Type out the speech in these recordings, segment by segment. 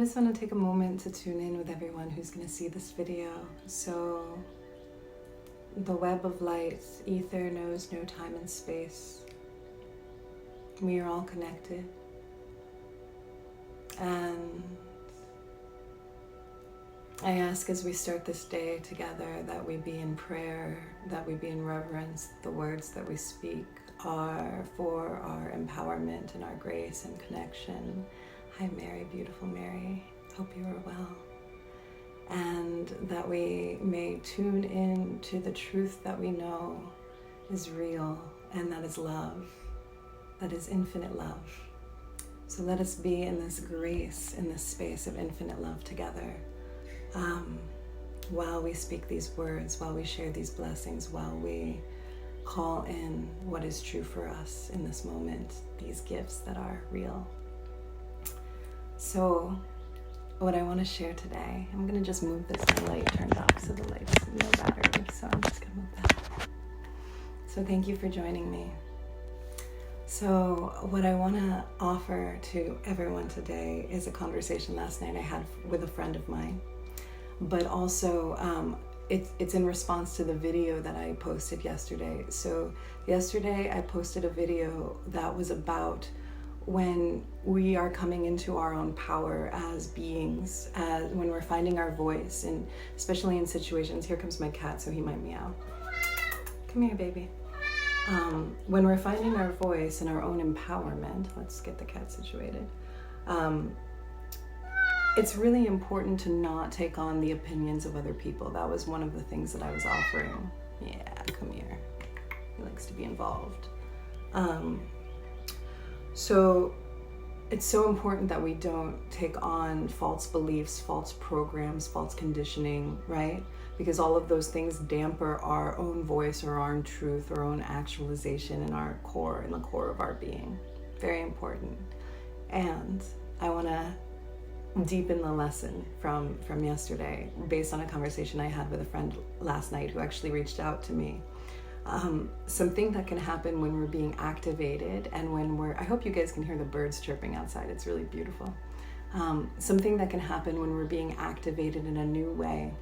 just want to take a moment to tune in with everyone who's going to see this video. So the web of light, ether knows no time and space. We are all connected. And I ask as we start this day together that we be in prayer, that we be in reverence. The words that we speak are for our empowerment and our grace and connection. Hi Mary, beautiful Mary. Hope you are well. And that we may tune in to the truth that we know is real, and that is love. That is infinite love. So let us be in this grace, in this space of infinite love together. While we speak these words, while we share these blessings, while we call in what is true for us in this moment, these gifts that are real. So what I want to share today, I'm going to just move this light turned off so the light's no battery, so I'm just going to move that. So thank you for joining me. So what I want to offer to everyone today is a conversation last night I had with a friend of mine. But also it's in response to the video that I posted yesterday. So yesterday I posted a video that was about when we are coming into our own power as beings, when we're finding our voice, and especially in situations, here comes my cat, so he might meow. Come here, baby. When we're finding our voice and our own empowerment, let's get the cat situated. It's really important to not take on the opinions of other people. That was one of the things that I was offering. Yeah, come here. He likes to be involved. So it's so important that we don't take on false beliefs, false programs, false conditioning, right? Because all of those things damper our own voice or our own truth, our own actualization in our core, in the core of our being. Very important. And I want to deepen the lesson from yesterday based on a conversation I had with a friend last night who actually reached out to me. Something that can happen when we're being activated and when I hope you guys can hear the birds chirping outside, it's really beautiful. Something that can happen when we're being activated in a new way,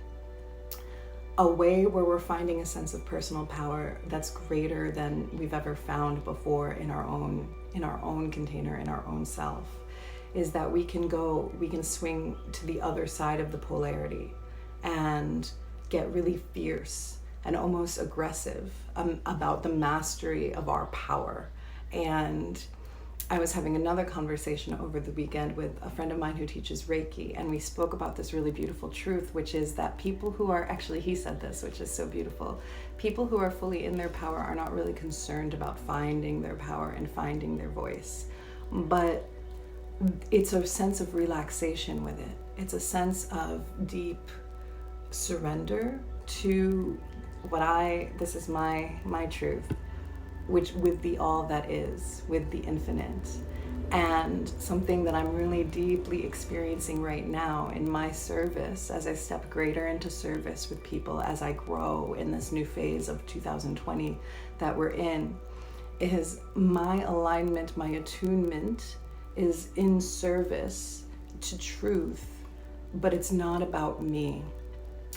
a way where we're finding a sense of personal power that's greater than we've ever found before in our own container, in our own self, is that we can swing to the other side of the polarity and get really fierce and almost aggressive about the mastery of our power. And I was having another conversation over the weekend with a friend of mine who teaches Reiki, and we spoke about this really beautiful truth, which is that people who are, actually he said this, which is so beautiful, people who are fully in their power are not really concerned about finding their power and finding their voice. But it's a sense of relaxation with it. It's a sense of deep surrender to this is my truth, which with the all that is, with the infinite. And something that I'm really deeply experiencing right now in my service, as I step greater into service with people, as I grow in this new phase of 2020 that we're in, is my alignment, my attunement is in service to truth, but it's not about me.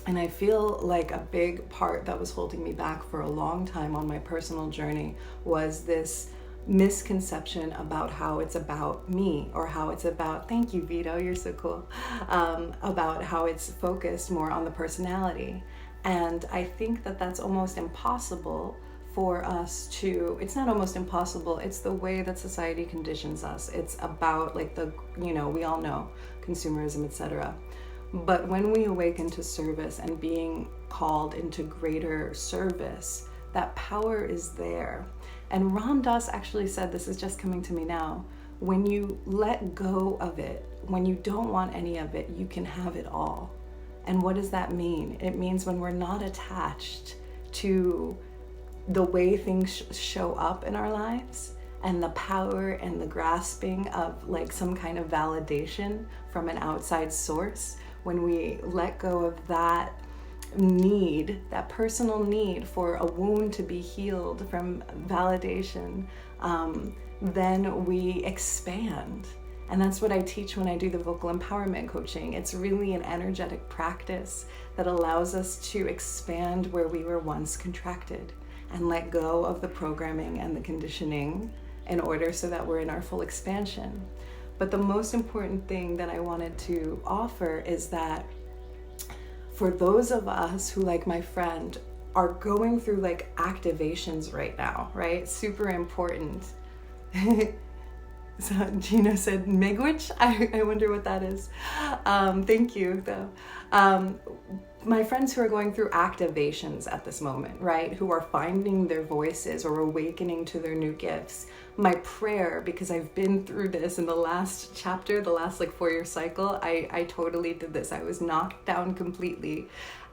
And I feel like a big part that was holding me back for a long time on my personal journey was this misconception about how it's about me, or how it's about, thank you Vito, you're so cool, about how it's focused more on the personality. And I think that that's almost impossible for us to, it's not almost impossible, it's the way that society conditions us. It's about like we all know consumerism, etc. But when we awaken to service and being called into greater service, that power is there. And Ram Dass actually said, this is just coming to me now, when you let go of it, when you don't want any of it, you can have it all. And what does that mean? It means when we're not attached to the way things show up in our lives, and the power and the grasping of like some kind of validation from an outside source, when we let go of that need, that personal need for a wound to be healed from validation, then we expand. And that's what I teach when I do the vocal empowerment coaching. It's really an energetic practice that allows us to expand where we were once contracted and let go of the programming and the conditioning in order so that we're in our full expansion. But the most important thing that I wanted to offer is that for those of us who, like my friend, are going through like activations right now, right? Super important. So Gina said miigwech. I wonder what that is. Thank you though. My friends who are going through activations at this moment, right? Who are finding their voices or awakening to their new gifts. My prayer, because I've been through this in the last chapter, the last like 4-year cycle, I totally did this. I was knocked down completely.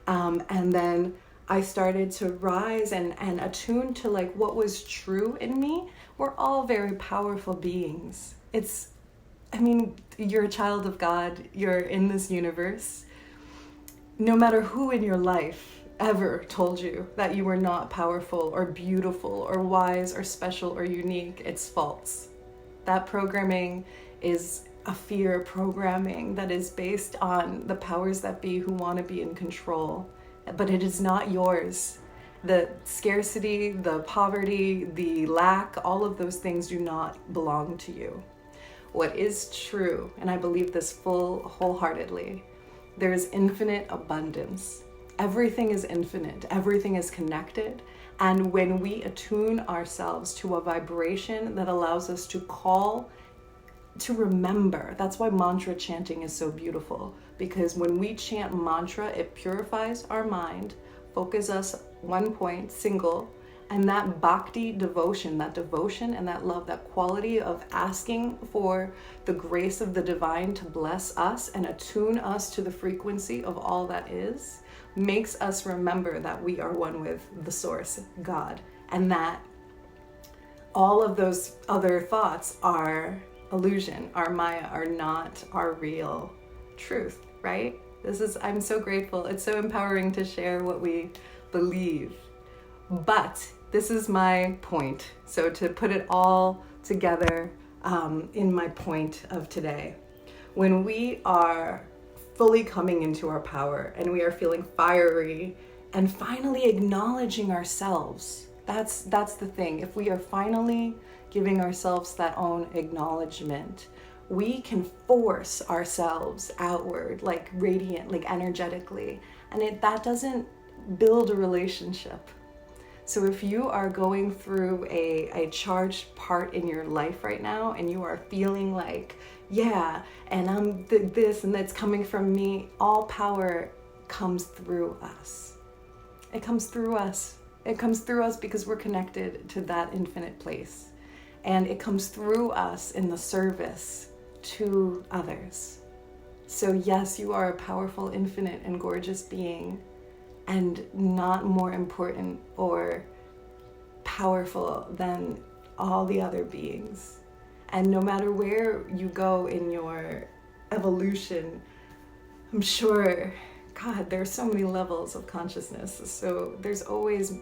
And then I started to rise and attune to like what was true in me. We're all very powerful beings. You're a child of God. You're in this universe. No matter who in your life ever told you that you were not powerful or beautiful or wise or special or unique, it's false. That programming is a fear programming that is based on the powers that be who want to be in control, but it is not yours. The scarcity, the poverty, the lack, all of those things do not belong to you. What is true, and I believe this wholeheartedly, there is infinite abundance. Everything is infinite. Everything is connected. And when we attune ourselves to a vibration that allows us to call, to remember, that's why mantra chanting is so beautiful. Because when we chant mantra, it purifies our mind, focuses us one point, single, and that bhakti devotion, that devotion and that love, that quality of asking for the grace of the divine to bless us and attune us to the frequency of all that is, makes us remember that we are one with the source, God, and that all of those other thoughts are illusion, are Maya, are not our real truth, right? I'm so grateful. It's so empowering to share what we believe. But this is my point. So to put it all together in my point of today, when we are fully coming into our power and we are feeling fiery and finally acknowledging ourselves, that's the thing. If we are finally giving ourselves that own acknowledgement, we can force ourselves outward, like radiant, like energetically, and that doesn't build a relationship. So if you are going through a charged part in your life right now and you are feeling like, yeah, and I'm this and that's coming from me, all power comes through us. It comes through us. It comes through us because we're connected to that infinite place. And it comes through us in the service to others. So yes, you are a powerful, infinite, and gorgeous being, and not more important or powerful than all the other beings. And no matter where you go in your evolution, I'm sure, God, there's so many levels of consciousness. So there's always,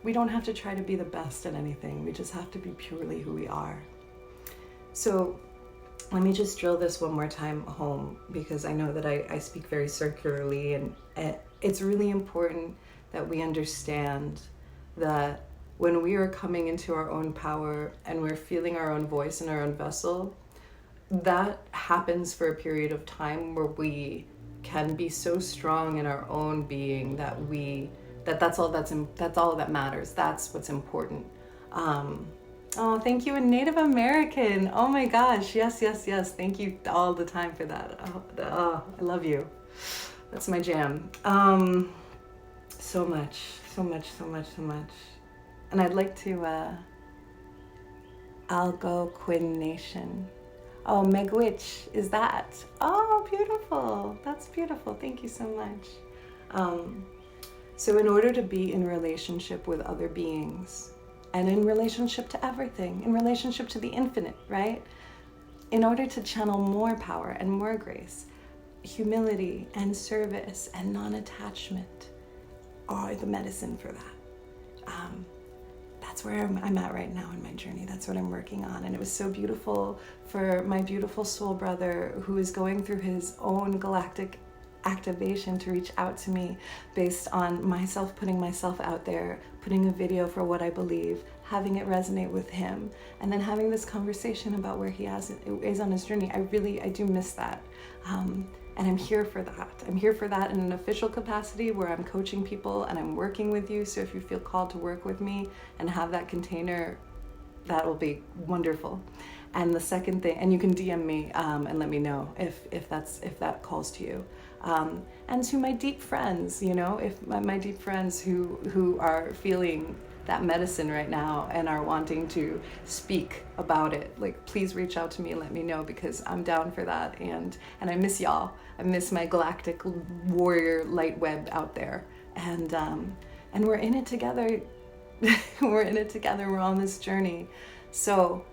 we don't have to try to be the best at anything. We just have to be purely who we are. So let me just drill this one more time home, because I know that I speak very circularly, and it's really important that we understand that when we are coming into our own power and we're feeling our own voice in our own vessel, that happens for a period of time where we can be so strong in our own being that that's all that matters. That's what's important. Oh, thank you, a Native American. Oh my gosh, yes. Thank you all the time for that. I love you. That's my jam. So much. And I'd like to, Algonquination. Oh, miigwech is that? Oh, beautiful. That's beautiful. Thank you so much. So in order to be in relationship with other beings, and in relationship to everything, in relationship to the infinite, right? In order to channel more power and more grace, humility and service and non-attachment are the medicine for that. that's where I'm at right now in my journey. That's what I'm working on. And it was so beautiful for my beautiful soul brother who is going through his own galactic activation to reach out to me based on myself putting myself out there, putting a video for what I believe, having it resonate with him, and then having this conversation about where he is on his journey. I do miss that. And I'm here for that. I'm here for that in an official capacity where I'm coaching people and I'm working with you. So if you feel called to work with me and have that container, that will be wonderful. And the second thing, and you can DM me and let me know if that calls to you. And to my deep friends, if my deep friends who are feeling that medicine right now and are wanting to speak about it, like, please reach out to me and let me know, because I'm down for that. And I miss y'all. I miss my galactic warrior light web out there. And we're in it together. We're in it together. We're on this journey. So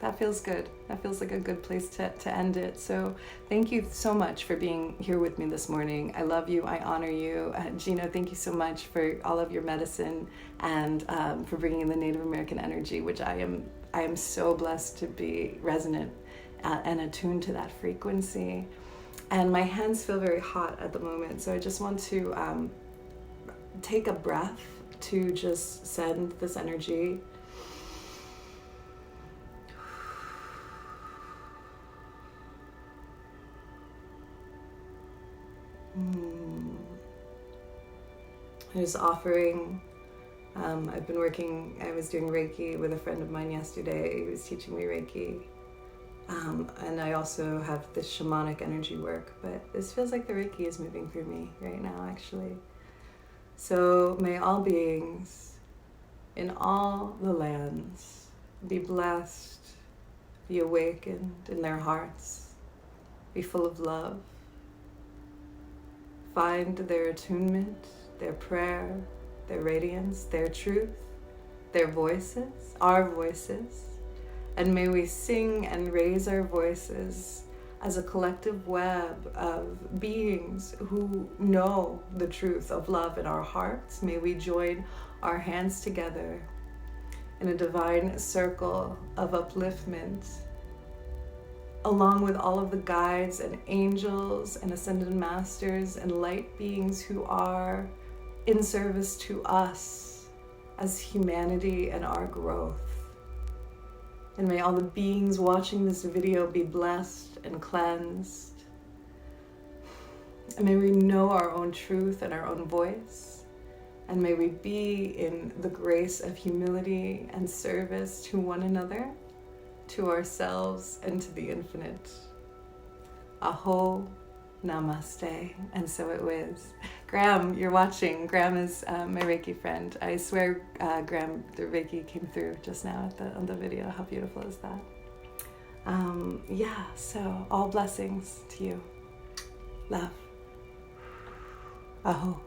that feels good. That feels like a good place to end it. So thank you so much for being here with me this morning. I love you. I honor you. Gino, thank you so much for all of your medicine and for bringing in the Native American energy, which I am so blessed to be resonant and attuned to that frequency. And my hands feel very hot at the moment. So I just want to take a breath to just send this energy. I was offering, I was doing Reiki with a friend of mine yesterday. He was teaching me Reiki. And I also have this shamanic energy work, but this feels like the Reiki is moving through me right now, actually. So may all beings in all the lands be blessed, be awakened in their hearts, be full of love, find their attunement, their prayer, their radiance, their truth, their voices, our voices. And may we sing and raise our voices as a collective web of beings who know the truth of love in our hearts. May we join our hands together in a divine circle of upliftment, along with all of the guides and angels and ascended masters and light beings who are in service to us as humanity and our growth. And may all the beings watching this video be blessed and cleansed. And may we know our own truth and our own voice. And may we be in the grace of humility and service to one another, to ourselves, and to the infinite. Aho, namaste. And so it was. Graham, you're watching. Graham is my Reiki friend. I swear, Graham, the Reiki came through just now on the video. How beautiful is that? So all blessings to you. Love. Aho.